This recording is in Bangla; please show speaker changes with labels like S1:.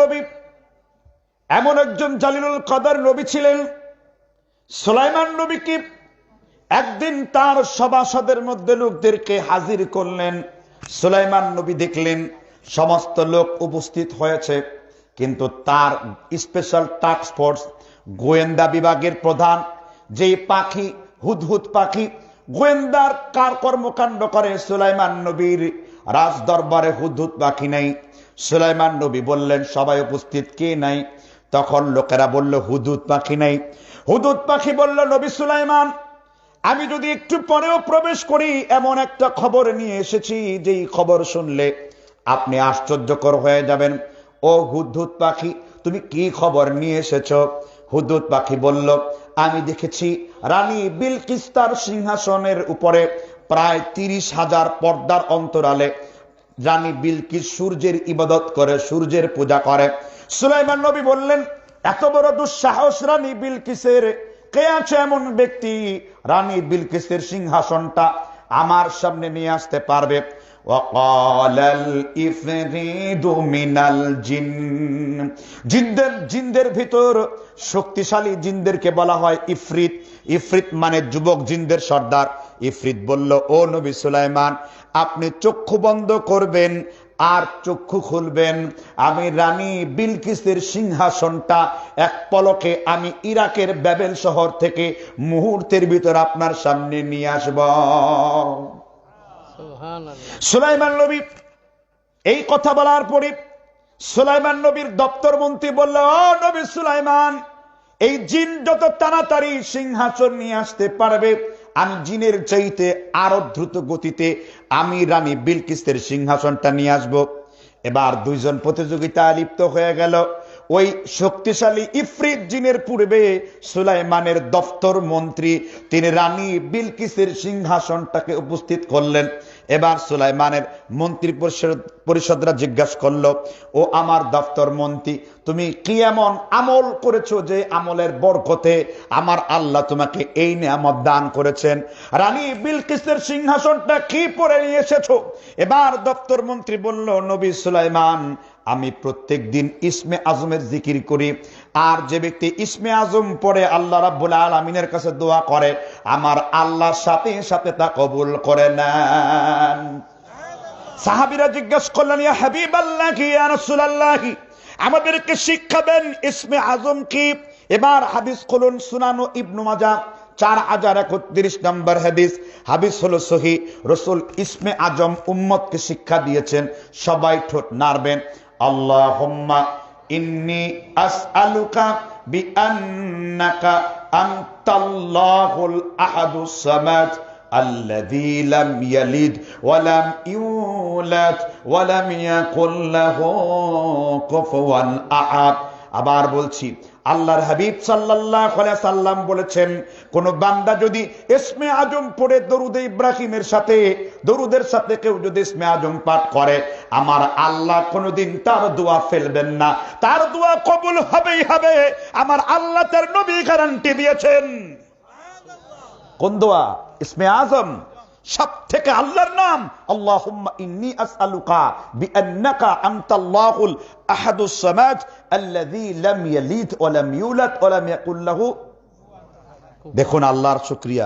S1: নবী এমন একজন জালিলুল কদর নবী ছিলেন। সুলাইমান নবীকে একদিন তার সভাসদের মধ্যে লোকদেরকে হাজির করলেন। সুলাইমান নবী দেখলেন সমস্ত লোক উপস্থিত হয়েছে, কিন্তু তার স্পেশাল টাস্ক ফোর্স গোয়েন্দা বিভাগের প্রধান যেই পাখি হুদহুদ পাখি গোয়েন্দার কার কর্মকাণ্ড করে, সুলাইমান নবীর রাজ দরবারে হুদহুদ পাখি নাই। সুলাইমান নবী বললেন সবাই উপস্থিত, কে নাই? তখন লোকেরা বলল হুদহুদ পাখি নাই। হুদহুদ পাখি বলল, নবী সুলাইমান, আমি যদি একটু পরেও প্রবেশ করি এমন একটা খবর নিয়ে এসেছি, যেই খবর শুনলে আপনি আশ্চর্যকর হয়ে যাবেন। ও হুদহুদ পাখি, তুমি কি খবর নিয়ে এসেছো? হুদহুদ পাখি বলল, আমি দেখেছি রানী বিলকিস তার সিংহাসনের উপরে প্রায় 30,000 পর্দার অন্তরালে রানী বিলকিস সূর্যের ইবাদত করে, সূর্যের পূজা করে। সুলাইমান নবী বললেন, এত বড় দুঃসাহস রানী বিলকিসের! কে আছে এমন ব্যক্তি রানী বিলকিসের সিংহাসনটা আমার সামনে নিয়ে আসতে পারবে? জিনদের ভিতর শক্তিশালী জিনদেরকে বলা হয় ইফরিত। ইফরিত মানে যুবক জিনদের সর্দার। ইফরিত বলল, ও নবী সুলাইমান, আপনি চক্ষু বন্ধ করবেন আর চক্ষু খুলবেন, আমি রানী বিলকিসের সিংহাসনটা এক পলকে আমি ইরাকের ব্যাবেল শহর থেকে মুহূর্তের ভিতর আপনার সামনে নিয়ে আসব। সুলাইমান নবী এই কথা বলার পরে সুলাইমান নবীর দপ্তর মন্ত্রী বলল, ও নবী সুলাইমান, এই জিন যত তাড়াতাড়ি সিংহাসন নিয়ে আসতে পারবে, আমি জিনের চাইতে আরো দ্রুত গতিতে আমি রানী বিলকিসের সিংহাসনটা নিয়ে আসব। এবার দুইজন প্রতিযোগিতায় লিপ্ত হয়ে গেল। ওই শক্তিশালী ইফরিত জিনের পূর্বে সুলাইমানের দপ্তর মন্ত্রী তিনি রানী বিলকিসের সিংহাসনটাকে উপস্থিত করলেন। এবার সুলাইমানের মন্ত্রী পরিষদরা জিজ্ঞাসা করলো, ও আমার দপ্তর মন্ত্রী, তুমি কি এমন আমল করেছো যে আমলের বরকতে আমার আল্লাহ তোমাকে এই নিয়ামত দান করেছেন? রানী বিলকিসের সিংহাসনটা কি পরে নিয়ে এসেছো? এবার দপ্তর মন্ত্রী বলল, নবী সুলাইমান, আমি প্রত্যেক দিন ইসমে আজমের জিকির করি, আর যে ব্যক্তি ইসমে আজম পড়ে আল্লাহ রাব্বুল আলামিনের কাছে দোয়া করে, আমার আল্লাহর সাথে সাথে তা কবুল করে নেন। সাহাবীরা জিজ্ঞাসা করলেন, ইয়া হাবিবাল্লাহ, ইয়া রাসূলুল্লাহ, আমাদেরকে শিক্ষা দেন ইসমে আজম কি? এবার হাদিস খুলুন সুনান ইবনে মাজাহ 4031 নম্বর হাদিস। হাদিস হলো সহিহ। রাসূল ইসমে আজম উম্মতকে শিক্ষা দিয়েছেন। সবাই ঠোঁট নাড়বেন। আল্লাহুম্মা ইন্নী আসআলুকা বিআন্নাকা আনতাল্লাহুল আহাদুস সামাদ আল্লাযী লাম ইয়ালিদ ওয়া লাম ইউলাদ ওয়া লাম ইয়াকুল লাহু কুফুয়ান আহাদ। আবার বলছি, আল্লাহর হাবিব সাল্লাল্লাহু আলাইহি সাল্লাম বলেছেন, কোন বান্দা যদি ইসমে আজম পড়ে দরুদ ইব্রাহিমের সাথে দরুদের সাথে কেউ যদি ইসমে আজম পাঠ করে, আমার আল্লাহ কোনদিন তার দোয়া ফেলবেন না, তার দোয়া কবুল হবেই হবে। আমার আল্লাহ তার নবী গ্যারান্টি দিয়েছেন। কোন দোয়া? ইসমে আজম। সব থেকে আল্লাহর নাম, আল্লাহুম্মা ইন্নী আসআলুকা বিআন্নাকা আনতাল্লাহুল আহাদুস সামাদ আল্লাযী লাম ইয়ালিদ ওয়া লাম ইউলাদ ওয়া লাম ইয়াকুল লাহু। দেখুন আল্লাহর শুকরিয়া।